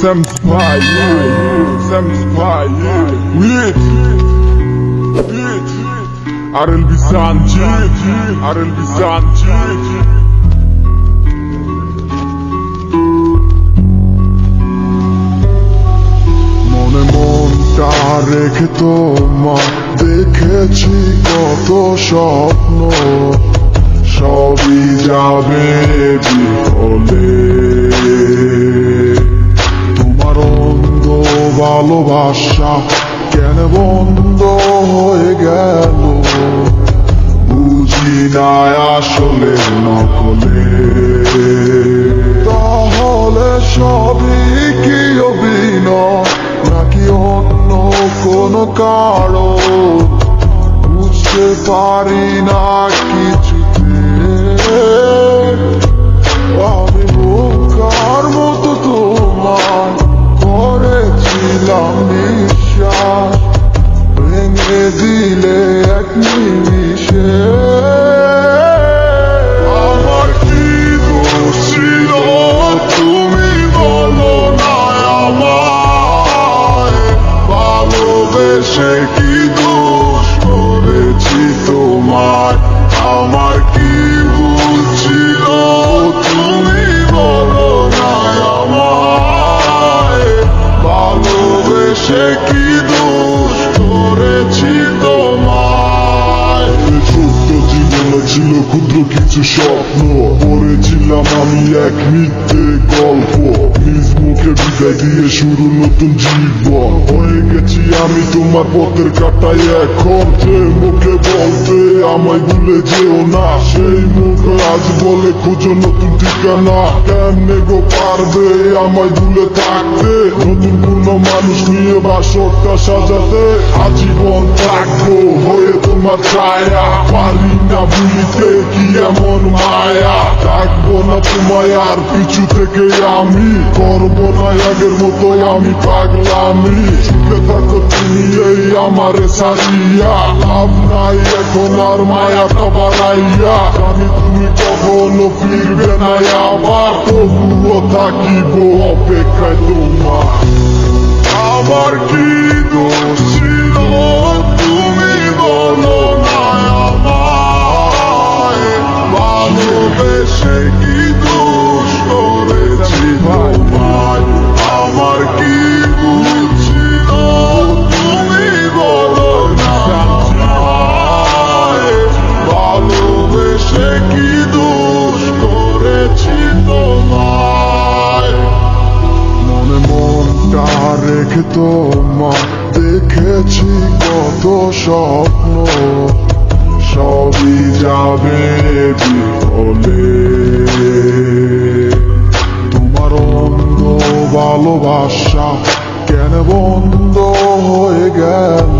RLB Sanchez, RLB Sanchez. মনে মনটা রেখে তোমার দেখেছি কত স্বপ্ন, সবই যাবে বিফলে। তোমার অন্ধ ভালোবাসা কেন বন্ধ হয়ে গেল, বুঝি না আসলে নকলে। তাহলে সবই কি অভিনয় নাকি অন্য কোনো কারণ, বুঝতে পারি না কিছুতে। আমি বোকার মতো তোমায় করেছিলাম বিশ্বাস, ভেঙে দিলে এক নিমিষে। আমার কি দোষ ছিল তুমি বলো না আমায়, ভালোবেসে কি দোষ করেছি তোমার। আমার কি ভুল ছিল তুমি বলো না আমায়, ভালোবেসে কি দোষ করেছি তোমার। ছোট্ট জীবনে ছিল ক্ষুদ্র কিছু স্বপ্ন, পড়েছিলাম আমি এক মিথ্যে গল্প। নিজ মুখে বিদায় দিয়ে শুরু নতুন জীবন, হয়ে গেছি আমি তোমার পথের কাটাই এখন। যে মুখে বলতে আমায় ভুলে যেও না, সেই মুখ আজ বলে খুঁজো নতুন ঠিকানা। কেমনে গো পারবে আমায় ভুলে থাকতে, নতুন কোনো মানুষ নিয়ে বাসরটা সাজাতে। আজীবন থাকবো হয়ে তোমার ছায়া, পারি না ভুলিতে কি এমন মায়া। থাকবো না তোমায় আর পিছু থেকে আমি, করবো না আগের মতো আমি পাগলামি। সুখে থাকো তুমি এই আমারে সারিয়া, লাভ নাই এখন আর মায়াটা বাড়াইয়া। আমি তুমি কখনো ফিরবে না আবার, তবুও থাকিব অপেক্ষায় তোমার। আমার কি দোষ ছিল তুমি বলো না আমায়, ভালোবেসে কি দোষ করেছি তোমায়। আমার কি ভুল ছিল তুমি বলো না আমায়, ভালোবেসে কি দোষ করেছি তোমায়। মনে মনটা রেখে তোমার দেখেছি কত স্বপ্ন, সবই যাবে বিফলে। তোমার অন্ধ ভালোবাসা কেন বন্ধ হয়ে গেল,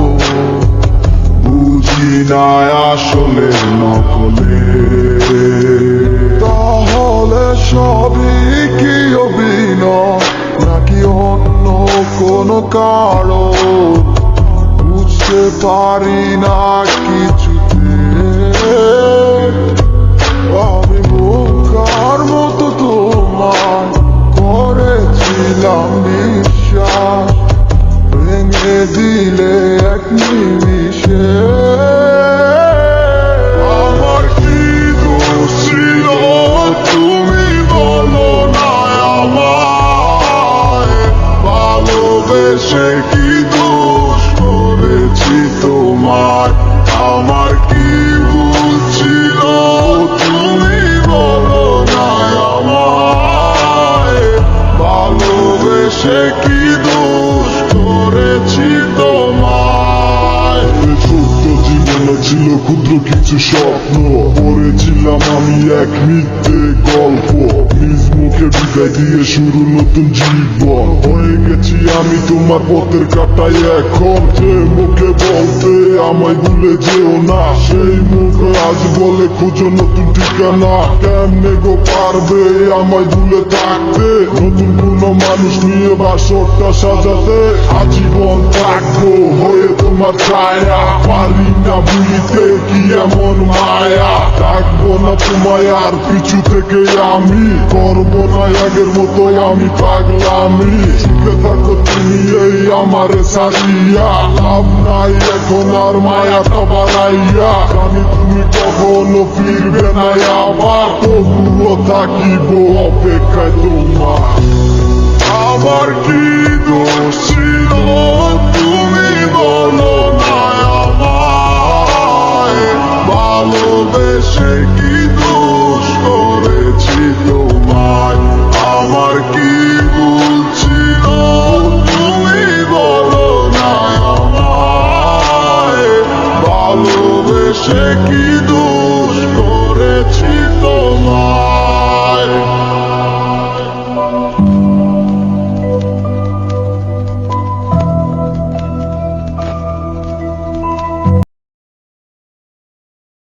বুঝি না আসলে নকলে। তাহলে সবই কি অভিনয় নাকি অন্য কোনো কারণ, বুঝতে পারি না কিছুতে। আমি বোকার মতো তোমায় করেছিলাম বিশ্বাস, ভেঙে দিলে এক নিমিষে। আমার কি দোষ ছিল তুমি বলো না আমায়, ভালোবেসে কি দোষ করেছি তোমার। আমার কি ভুল ছিল তুমি বলো না আমায়, ভালোবেসে কি দোষ করেছি তোমায়। ছোট্ট জীবনে ছিল ক্ষুদ্র কিছু স্বপ্ন, পড়েছিলাম আমি এক মিথ্যে গল্প। নিজ মুখে বিদায় দিয়ে শুরু নতুন জীবন, হয়ে গেছি আমি তোমার পথের কাটাই এখন। যে মুখে বলতে আমায় ভুলে যেও না, সেই মুখ আজ বলে খুঁজো নতুন ঠিকানা। কেমনে গো পারবে আমায় ভুলে থাকতে, নতুন কোনো মানুষ নিয়ে বাসরটা সাজাতে। আজীবন থাকবো হয়ে তোমার ছায়া, পারি না বুঝিতে কি এমন মায়া, থাকবো না তোমায় আর পিছু থেকে আমি, করবো না আগের মতো আমি পাগলামি। সুখে থাকো তুমি এই আমারে সারিয়া, লাভ নাই এখন আর মায়াটা বাড়াইয়া। জানি তুমি কখনো ফিরবে না আবার, তবুও থাকিব অপেক্ষায় তোমার। আমার কি দোষ ছিল তুমি বলো না আমায়, ভালোবেসে কি দোষ করেছি তোমায়। আমার কি ভুল ছিল তুমি বলো না আমায়, ভালোবেসে কি দোষ